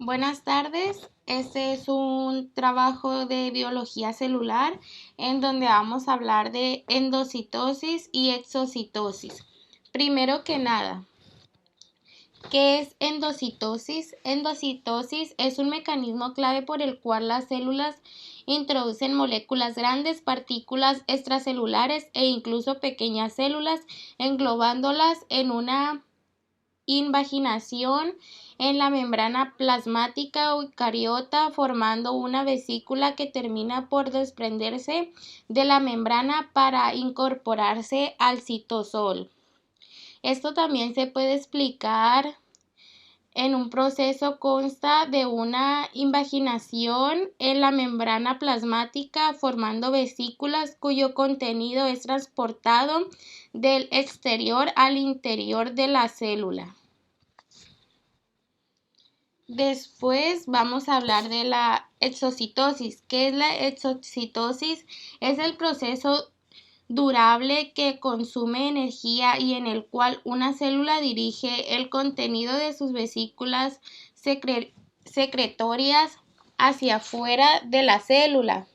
Buenas tardes, este es un trabajo de biología celular en donde vamos a hablar de endocitosis y exocitosis. Primero que nada, ¿qué es endocitosis? Endocitosis es un mecanismo clave por el cual las células introducen moléculas grandes, partículas extracelulares e incluso pequeñas células, englobándolas en una invaginación en la membrana plasmática o eucariota, formando una vesícula que termina por desprenderse de la membrana para incorporarse al citosol. Esto también se puede explicar en un proceso consta de una invaginación en la membrana plasmática formando vesículas cuyo contenido es transportado del exterior al interior de la célula. Después vamos a hablar de la exocitosis. ¿Qué es la exocitosis? Es el proceso durable que consume energía y en el cual una célula dirige el contenido de sus vesículas secretorias hacia afuera de la célula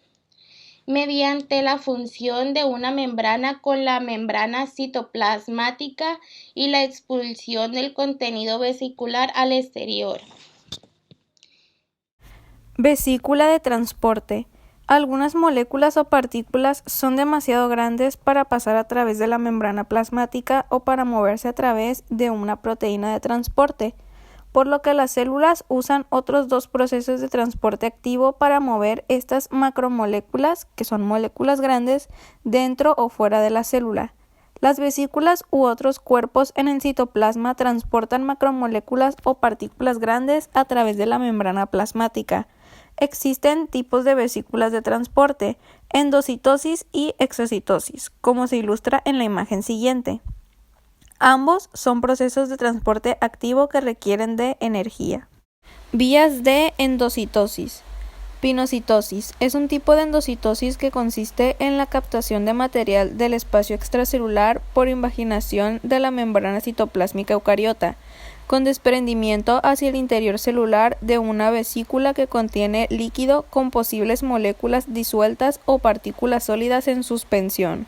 mediante la función de una membrana con la membrana citoplasmática y la expulsión del contenido vesicular al exterior. Vesícula de transporte. Algunas moléculas o partículas son demasiado grandes para pasar a través de la membrana plasmática o para moverse a través de una proteína de transporte, por lo que las células usan otros dos procesos de transporte activo para mover estas macromoléculas, que son moléculas grandes, dentro o fuera de la célula. Las vesículas u otros cuerpos en el citoplasma transportan macromoléculas o partículas grandes a través de la membrana plasmática. Existen tipos de vesículas de transporte, endocitosis y exocitosis, como se ilustra en la imagen siguiente. Ambos son procesos de transporte activo que requieren de energía. Vías de endocitosis. Pinocitosis es un tipo de endocitosis que consiste en la captación de material del espacio extracelular por invaginación de la membrana citoplásmica eucariota, con desprendimiento hacia el interior celular de una vesícula que contiene líquido con posibles moléculas disueltas o partículas sólidas en suspensión.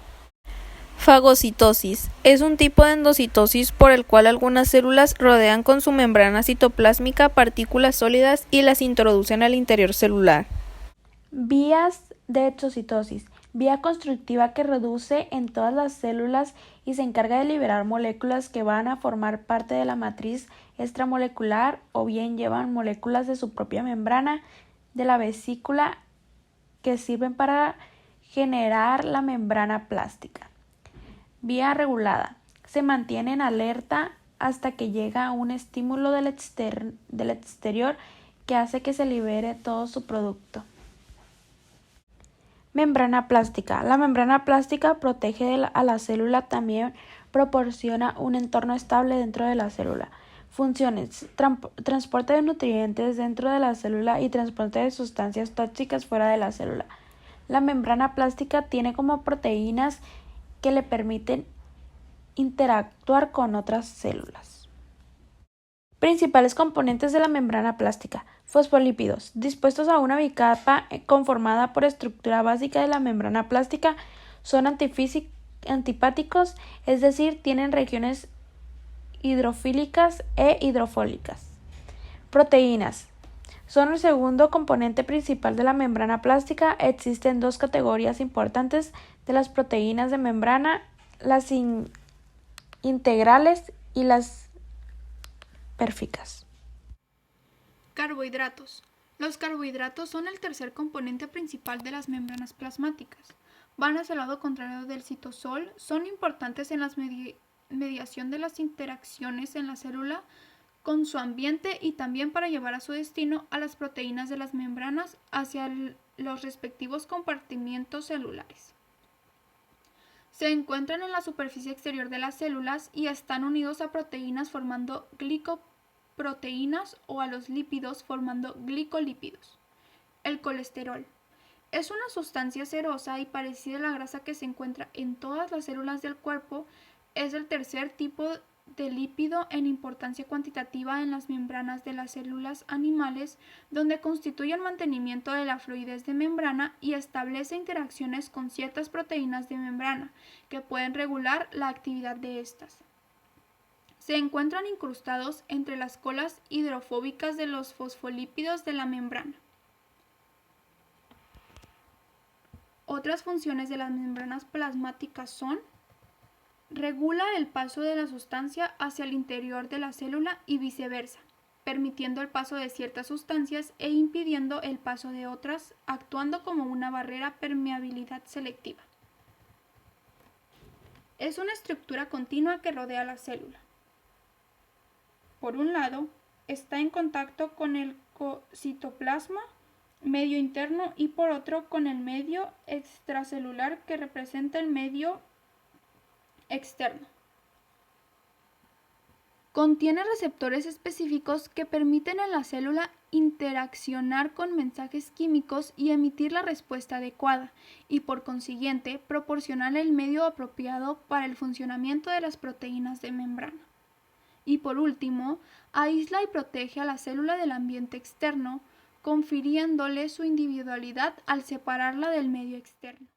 Fagocitosis es un tipo de endocitosis por el cual algunas células rodean con su membrana citoplásmica partículas sólidas y las introducen al interior celular. Vías de exocitosis. Vía constructiva que reduce en todas las células y se encarga de liberar moléculas que van a formar parte de la matriz extramolecular o bien llevan moléculas de su propia membrana de la vesícula que sirven para generar la membrana plástica. Vía regulada. Se mantiene en alerta hasta que llega un estímulo del exterior que hace que se libere todo su producto. Membrana plástica. La membrana plástica protege a la célula, también proporciona un entorno estable dentro de la célula. Funciones: transporte de nutrientes dentro de la célula y transporte de sustancias tóxicas fuera de la célula. La membrana plástica tiene como proteínas que le permiten interactuar con otras células. Principales componentes de la membrana plástica: fosfolípidos, dispuestos a una bicapa conformada por estructura básica de la membrana plástica, son antipáticos, es decir, tienen regiones hidrofílicas e hidrofólicas. Proteínas. Son el segundo componente principal de la membrana plástica. Existen dos categorías importantes de las proteínas de membrana: las integrales y las pérficas. Carbohidratos. Los carbohidratos son el tercer componente principal de las membranas plasmáticas. Van hacia el lado contrario del citosol, son importantes en la mediación de las interacciones en la célula con su ambiente y también para llevar a su destino a las proteínas de las membranas hacia los respectivos compartimientos celulares. Se encuentran en la superficie exterior de las células y están unidos a proteínas formando glicoproteínas o a los lípidos formando glicolípidos. El colesterol es una sustancia cerosa y parecida a la grasa que se encuentra en todas las células del cuerpo. Es el tercer tipo de lípido en importancia cuantitativa en las membranas de las células animales, donde constituye el mantenimiento de la fluidez de membrana y establece interacciones con ciertas proteínas de membrana que pueden regular la actividad de estas. Se encuentran incrustados entre las colas hidrofóbicas de los fosfolípidos de la membrana. Otras funciones de las membranas plasmáticas son: regula el paso de la sustancia hacia el interior de la célula y viceversa, permitiendo el paso de ciertas sustancias e impidiendo el paso de otras, actuando como una barrera permeabilidad selectiva. Es una estructura continua que rodea la célula. Por un lado, está en contacto con el citoplasma, medio interno, y por otro con el medio extracelular que representa el medio externo. Contiene receptores específicos que permiten a la célula interaccionar con mensajes químicos y emitir la respuesta adecuada, y por consiguiente proporcionar el medio apropiado para el funcionamiento de las proteínas de membrana. Y por último, aísla y protege a la célula del ambiente externo, confiriéndole su individualidad al separarla del medio externo.